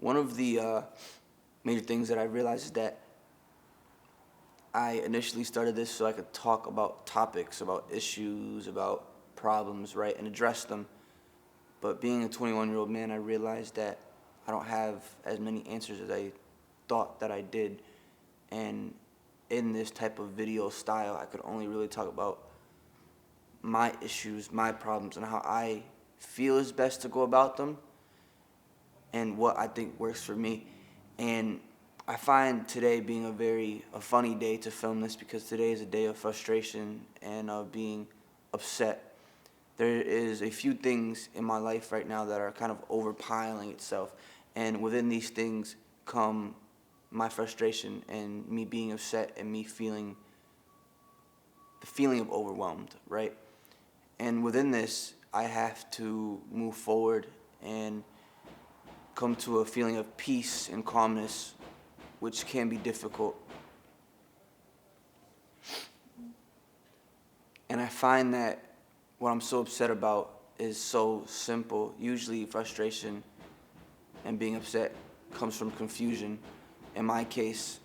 one of the major things that I realized is that I initially started this so I could talk about topics, about issues, about problems, right, and address them. But being a 21-year-old man, I realized that I don't have as many answers as I thought that I did. And in this type of video style, I could only really talk about my issues, my problems, and how I feel is best to go about them and what I think works for me. And I find today being a funny day to film this because today is a day of frustration and of being upset. There is a few things in my life right now that are kind of overpiling itself, and within these things come my frustration and me being upset and me feeling the feeling of overwhelmed, right? And within this, I have to move forward and come to a feeling of peace and calmness, which can be difficult. And I find that what I'm so upset about is so simple. Usually frustration and being upset comes from confusion. In my case,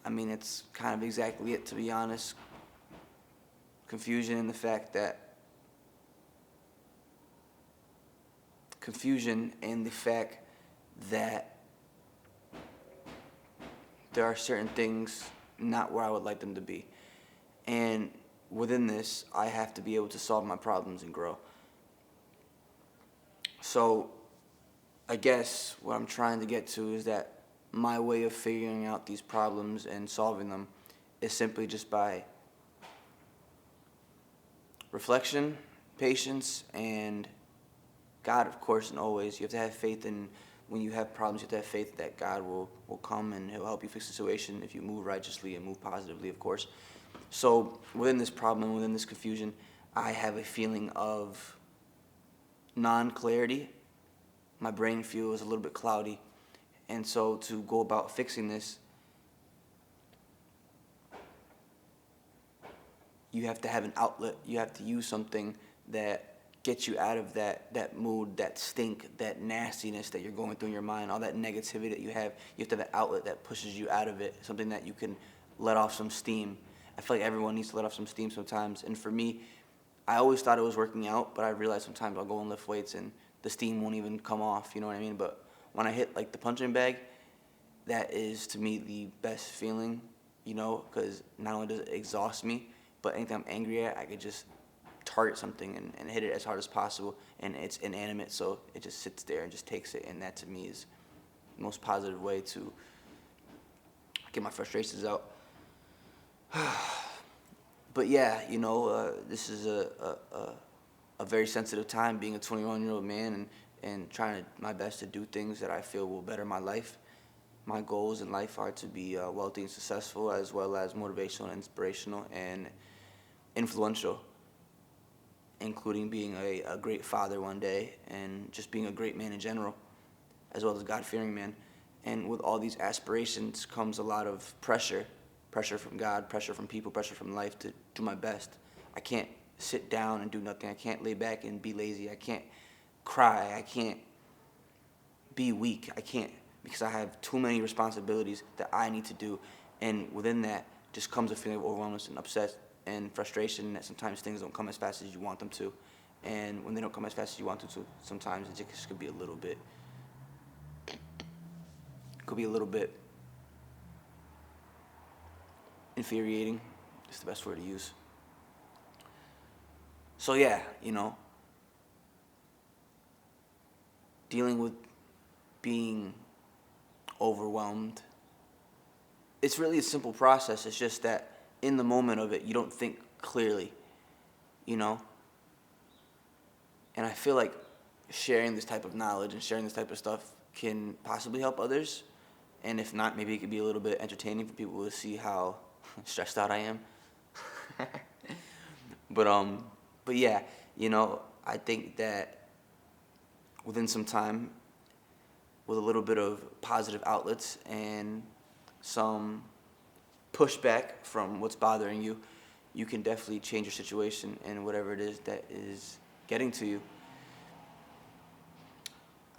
I mean, it's kind of exactly it, to be honest. Confusion in the fact that there are certain things not where I would like them to be. And within this, I have to be able to solve my problems and grow. So I guess what I'm trying to get to is that my way of figuring out these problems and solving them is simply just by reflection, patience, and God, of course, and always. You have to have faith in, when you have problems, you have to have faith that God will come and he'll help you fix the situation if you move righteously and move positively, of course. So within this problem, within this confusion, I have a feeling of non-clarity. My brain feels a little bit cloudy. And so to go about fixing this, you have to have an outlet. You have to use something that gets you out of that mood, that stink, that nastiness that you're going through in your mind, all that negativity that you have. You have to have an outlet that pushes you out of it, something that you can let off some steam. I feel like everyone needs to let off some steam sometimes. And for me, I always thought it was working out, but I realized sometimes I'll go and lift weights and the steam won't even come off, you know what I mean? But when I hit like the punching bag, that is to me the best feeling, you know, because not only does it exhaust me, but anything I'm angry at, I could just target something and hit it as hard as possible, and it's inanimate, so it just sits there and just takes it, and that to me is the most positive way to get my frustrations out. But yeah, you know, this is a very sensitive time being a 21-year-old man and trying my best to do things that I feel will better my life. My goals in life are to be wealthy and successful, as well as motivational and inspirational and influential, including being a great father one day and just being a great man in general, as well as a God-fearing man. And with all these aspirations comes a lot of pressure from God, pressure from people, pressure from life to do my best. I can't sit down and do nothing. I can't lay back and be lazy. I can't cry. I can't be weak. I can't, because I have too many responsibilities that I need to do. And within that just comes a feeling of overwhelmness and upset and frustration that sometimes things don't come as fast as you want them to. And when they don't come as fast as you want them to, sometimes it just could be a little bit infuriating. It's the best word to use. So yeah, you know, dealing with being overwhelmed, it's really a simple process. It's just that in the moment of it, you don't think clearly, you know? And I feel like sharing this type of knowledge and sharing this type of stuff can possibly help others. And if not, maybe it could be a little bit entertaining for people to see how stressed out I am. But yeah, you know, I think that within some time, with a little bit of positive outlets and some pushback from what's bothering you, you can definitely change your situation and whatever it is that is getting to you.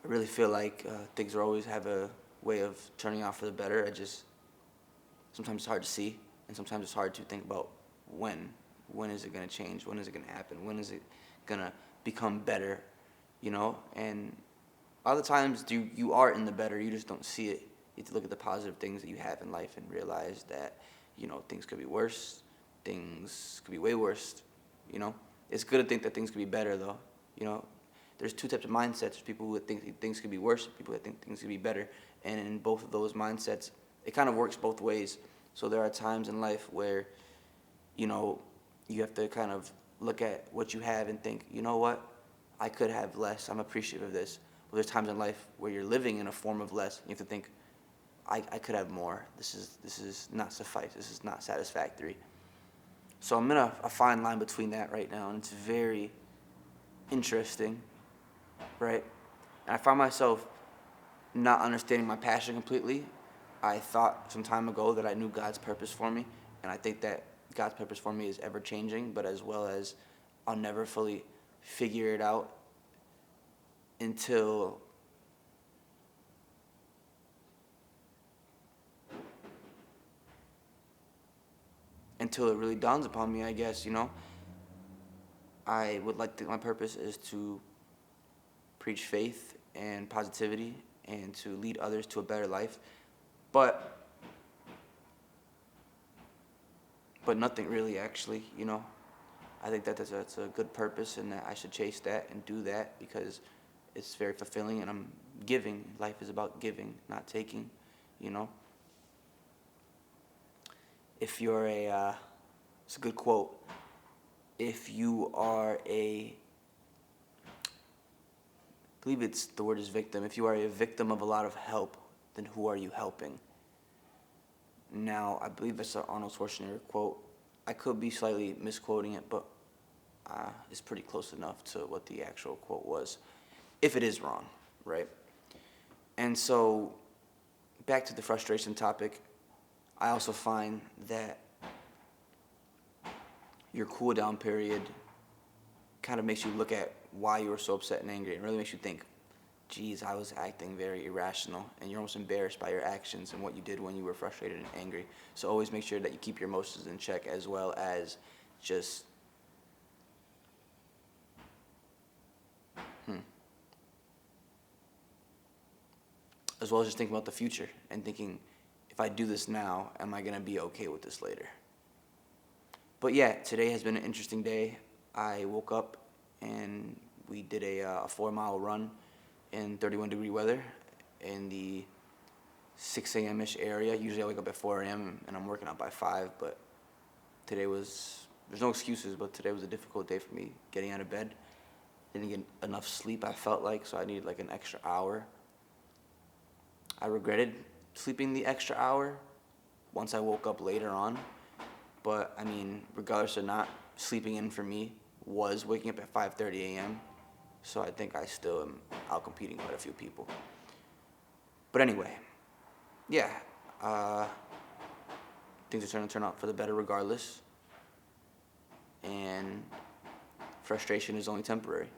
I really feel like things are always have a way of turning out for the better. Sometimes it's hard to see, and sometimes it's hard to think about when. When is it going to change? When is it going to happen? When is it going to become better? And a lot of times you are in the better, you just don't see it. You have to look at the positive things that you have in life and realize that, things could be worse, things could be way worse, you know. It's good to think that things could be better though, you know. There's two types of mindsets. There's people who think things could be worse, people that think things could be better. And in both of those mindsets, it kind of works both ways. So there are times in life where, you have to kind of look at what you have and think, you know what, I could have less. I'm appreciative of this. But there's times in life where you're living in a form of less. You have to think, I could have more. This is not suffice. This is not satisfactory. So I'm in a fine line between that right now, and it's very interesting, right? And I find myself not understanding my passion completely. I thought some time ago that I knew God's purpose for me, and I think that God's purpose for me is ever changing, but as well as I'll never fully figure it out until it really dawns upon me, I guess, I would like to think my purpose is to preach faith and positivity and to lead others to a better life. But nothing really, actually, I think that's a good purpose and that I should chase that and do that because it's very fulfilling and I'm giving. Life is about giving, not taking, If you're it's a good quote. If you are I believe it's, the word is victim. If you are a victim of a lot of help, then who are you helping? Now, I believe that's an Arnold Schwarzenegger quote. I could be slightly misquoting it, but it's pretty close enough to what the actual quote was, if it is wrong, right? And so, back to the frustration topic, I also find that your cool down period kind of makes you look at why you were so upset and angry. It really makes you think, geez, I was acting very irrational, and you're almost embarrassed by your actions and what you did when you were frustrated and angry. So always make sure that you keep your emotions in check, as well as just thinking about the future and thinking, if I do this now, am I gonna be okay with this later? But yeah, today has been an interesting day. I woke up and we did a 4-mile run in 31-degree weather in the 6 a.m.-ish area. Usually I wake up at 4 a.m. and I'm working out by 5, but there's no excuses, but today was a difficult day for me getting out of bed. Didn't get enough sleep, I felt like, so I needed like an extra hour. I regretted sleeping the extra hour once I woke up later on, but I mean, regardless of not sleeping in for me was waking up at 5:30 a.m., so I think I still am out-competing quite a few people. But anyway, yeah, things are going to turn out for the better regardless, and frustration is only temporary.